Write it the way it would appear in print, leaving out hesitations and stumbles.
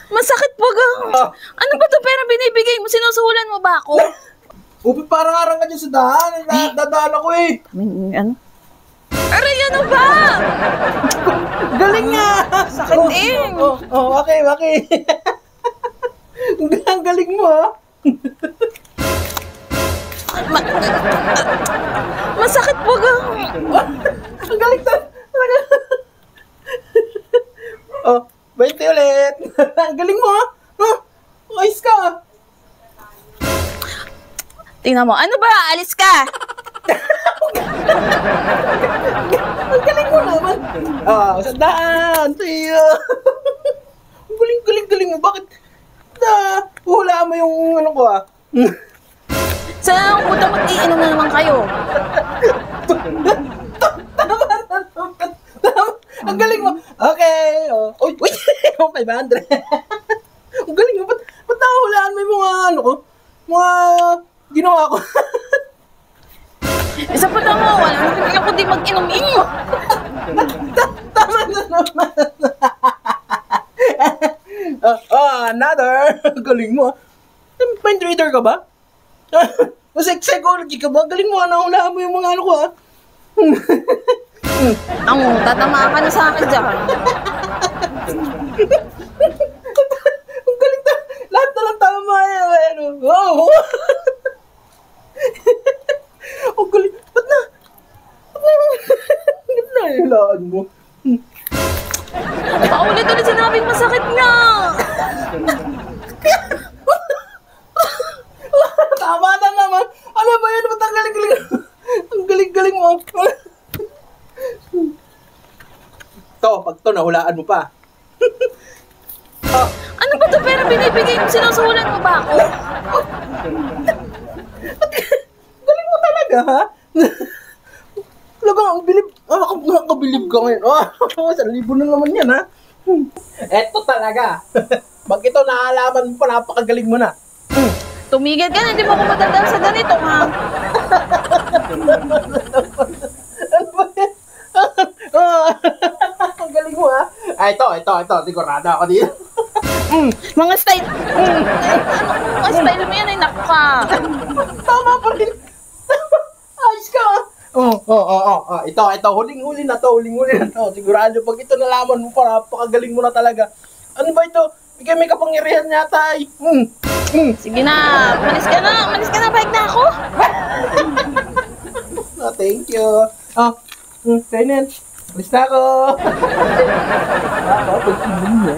Masakit po gang. Ano ba to pera binibigay mo? Sinusuhulan mo ba ako? Upi, parang arang ka dyan sa daan. Dadaan ako eh. Ano? Aray, ano ba? Galing nga! Sakit eh. Okay. Ang galing mo ha. Masakit po gang. Ang galing talaga. 20 ulit. Ang galing mo ha. Ayos ka. Tingnan mo, ano ba? Alis ka. Ang galing mo naman. Sa daan. Tiyo. Ang galing mo. Bakit hulaan mo yung ano ko ha? Saan ang puta mag-iinom na naman kayo? Ang galing mo. Okay. Uy, 500. Ang galing mo. Ba't nahulaan mo yung mga ano ko? Mga ginawa ko. Isa pa tama, wala nang ako di mag-inom iyo. Tama na naman. Another. Galing mo. Mind reader ka ba? Psychology ka ba? Galing mo. Nahulaan mo yung mga ano ko ha. Ang tatama ka na sa akin dyan. Ang galing ta. Lahat na lang tama yan. Wow. Ang galing. Ba't nahilaan mo? Paulit-ulit sinabing masakit nga. Tama na naman. Ano ba yan? Ba't ang galing-galing? Ang galing-galing mo. Pag to, nahulaan mo pa. Ano ba to pera binibigay mo? Sinusuhulan mo ba ako? Galing mo talaga, ha? Talagang, nakakabilib ka ngayon. 1,000 na naman yan, ha? Eto talaga. Pag ito naalaman mo pa, napakagaling mo na. Tumigil ka na, hindi mo ako madadal sa ganito, ha? Ano ba yan? Ang galing mo, ha? Ito. Sigurado ako dito. Mga style. Mga style mo yan ay naku ka. Tama pa rin. Ayos ka, ha? Ito. Huling-huli na to. Sigurado, pag ito nalaman mo pa, napakagaling mo na talaga. Ano ba ito? Bigay may kapangyarihan yata, ay. Sige na, manis ka na, balik na ako. Thank you. Kainan. Alis na ako. Pagkinom niya.